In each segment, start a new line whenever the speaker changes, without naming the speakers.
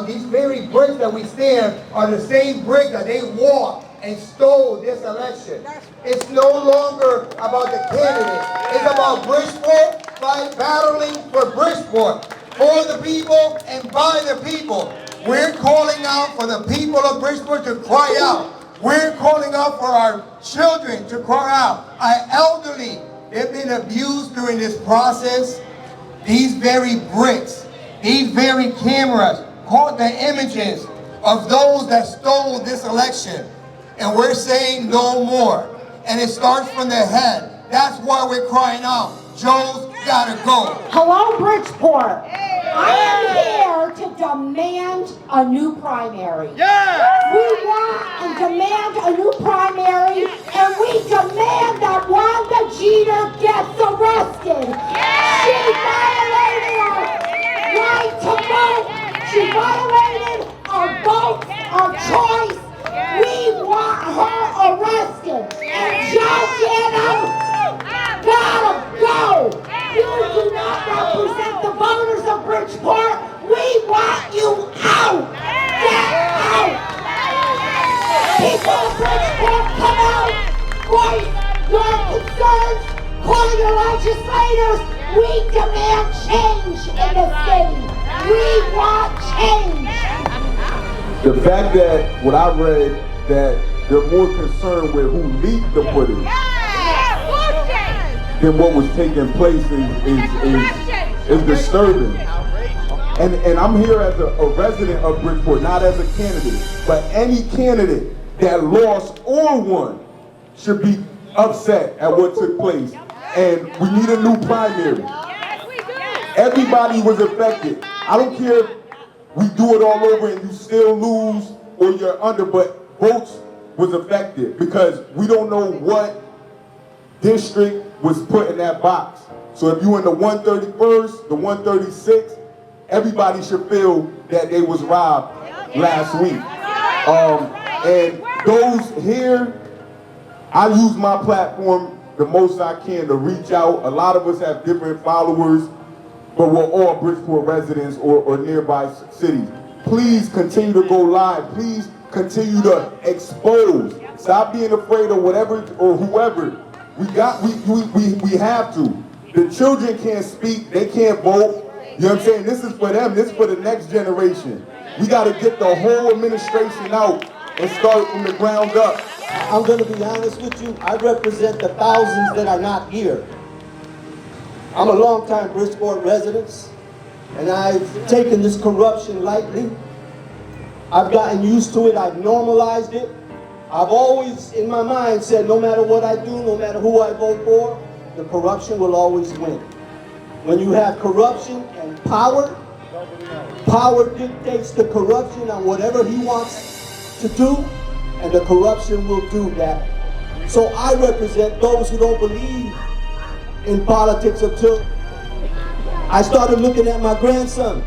these very bricks that we stand are the same brick that they walked and stole this election. It's no longer about the candidate. It's about Bridgeport battling for Bridgeport, for the people and by the people. We're calling out for the people of Bridgeport to cry out. We're calling out for our children to cry out. Our elderly, they've been abused during this process. These very bricks, these very cameras caught the images of those that stole this election. And we're saying no more. And it starts from the head. That's why we're crying out. Joe's gotta go.
Hello, Bridgeport. I am here to demand a new primary. We want and demand a new primary, and we demand that Wanda Jeter gets arrested. She violated our right to vote. She violated our vote of choice. We want her arrested. And Joe Ganim gotta go. You do not represent the voters of Bridgeport. We want you out. Get out. People of Bridgeport, come out. Voice your concerns. Call your legislators. We demand change in the city. We want change.
The fact that what I read that they're more concerned with who leaked the footage than what was taking place is disturbing. And I'm here as a resident of Bridgeport, not as a candidate, but any candidate that lost or won should be upset at what took place. And we need a new primary. Everybody was affected. I don't care if we do it all over and you still lose or you're under, but votes was affected because we don't know what district was put in that box. So if you in the 131st, the 136th, everybody should feel that they was robbed last week. And those here, I use my platform the most I can to reach out. A lot of us have different followers, but we're all Bridgeport residents or nearby cities. Please continue to go live. Please continue to expose. Stop being afraid of whatever or whoever. We have to. The children can't speak. They can't vote. You know what I'm saying? This is for them. This is for the next generation. We got to get the whole administration out and start from the ground up.
I'm going to be honest with you. I represent the thousands that are not here. I'm a longtime Bridgeport resident, and I've taken this corruption lightly. I've gotten used to it. I've normalized it. I've always, in my mind, said no matter what I do, no matter who I vote for, the corruption will always win. When you have corruption and power dictates the corruption on whatever he wants to do, and the corruption will do that. So I represent those who don't believe in politics until I started looking at my grandson,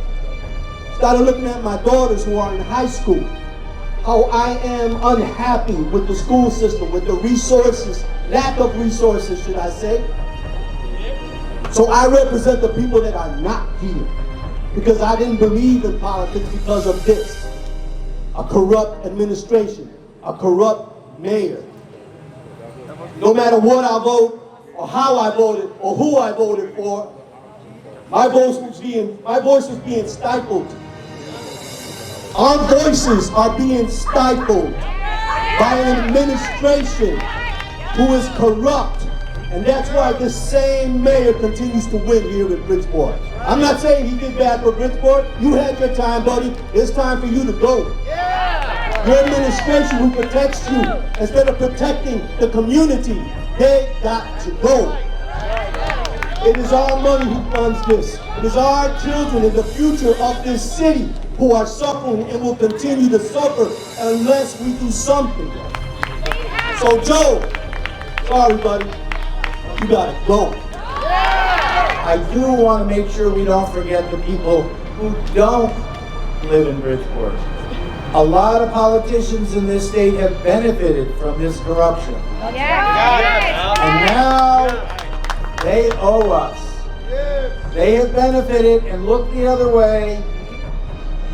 started looking at my daughters who are in high school, how I am unhappy with the school system, with the resources, lack of resources, should I say. So I represent the people that are not here because I didn't believe in politics because of this. A corrupt administration, a corrupt mayor. No matter what I vote, or how I voted, or who I voted for, my voice was being stifled. Our voices are being stifled by an administration who is corrupt. And that's why this same mayor continues to win here in Bridgeport. I'm not saying he did bad for Bridgeport. You had your time, buddy. It's time for you to go. Your administration who protects you, instead of protecting the community, they got to go. It is our money who funds this. It is our children in the future of this city who are suffering and will continue to suffer unless we do something. So Joe, sorry buddy, you gotta go.
I do want to make sure we don't forget the people who don't live in Bridgeport. A lot of politicians in this state have benefited from this corruption. And now they owe us. They have benefited and looked the other way.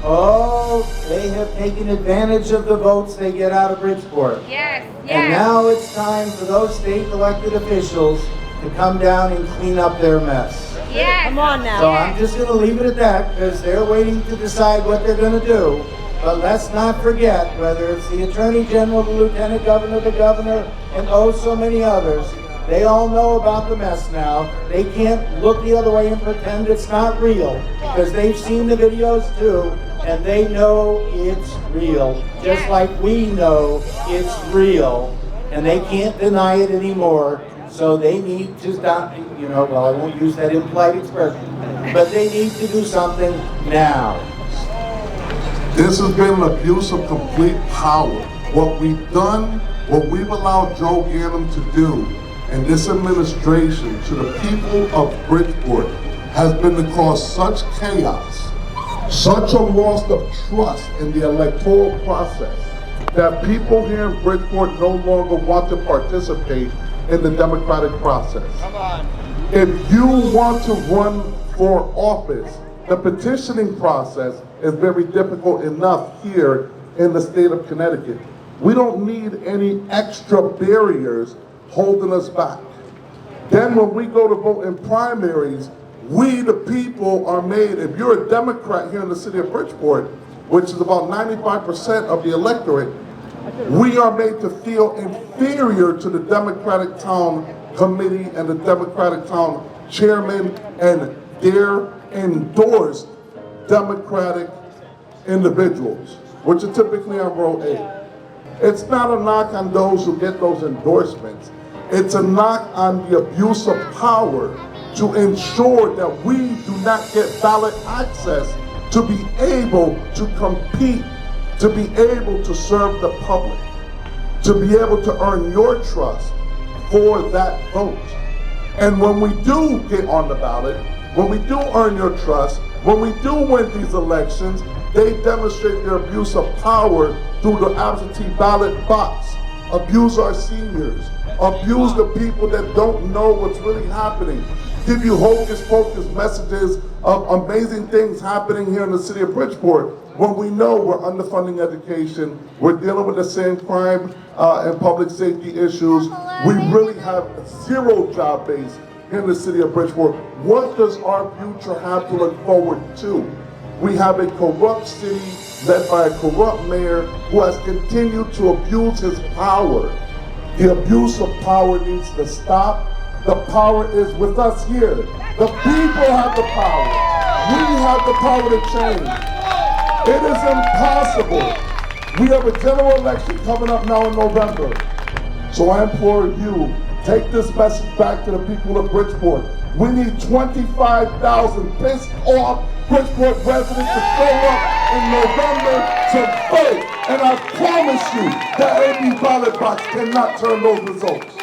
Oh, they have taken advantage of the votes they get out of Bridgeport.
Yes, yes.
And now it's time for those state elected officials to come down and clean up their mess.
Yes.
Come on now.
So I'm just going to leave it at that because they're waiting to decide what they're going to do. But let's not forget, whether it's the Attorney General, the Lieutenant Governor, the Governor, and oh so many others, they all know about the mess now. They can't look the other way and pretend it's not real because they've seen the videos too, and they know it's real, just like we know it's real, and they can't deny it anymore. So they need to stop, well, I won't use that implied expression, but they need to do something now.
This has been an abuse of complete power. What we've done, what we've allowed Joe Ganim to do, and this administration to the people of Bridgeport has been to cause such chaos, such a loss of trust in the electoral process, that people here in Bridgeport no longer want to participate in the democratic process.
Come on.
If you want to run for office, the petitioning process is very difficult enough here in the state of Connecticut. We don't need any extra barriers holding us back. Then when we go to vote in primaries, we the people are made, if you're a Democrat here in the city of Bridgeport, which is about 95% of the electorate, we are made to feel inferior to the Democratic Town Committee and the Democratic Town Chairman and their endorsed Democratic individuals, which are typically on row A. It's not a knock on those who get those endorsements. It's a knock on the abuse of power to ensure that we do not get ballot access to be able to compete, to be able to serve the public, to be able to earn your trust for that vote. And when we do get on the ballot, when we do earn your trust, when we do win these elections, they demonstrate their abuse of power through the absentee ballot box, abuse our seniors, abuse the people that don't know what's really happening, give you hocus pocus messages of amazing things happening here in the city of Bridgeport when we know we're underfunding education, we're dealing with the same crime and public safety issues. We really have zero job base here in the city of Bridgeport. What does our future have to look forward to? We have a corrupt city led by a corrupt mayor who has continued to abuse his power. The abuse of power needs to stop. The power is with us here. The people have the power. We have the power to change. It is impossible. We have a general election coming up now in November. So I implore you, take this message back to the people of Bridgeport. We need 25,000 pissed off Bridgeport residents to show up in November to vote. And I promise you that any ballot box cannot turn those results.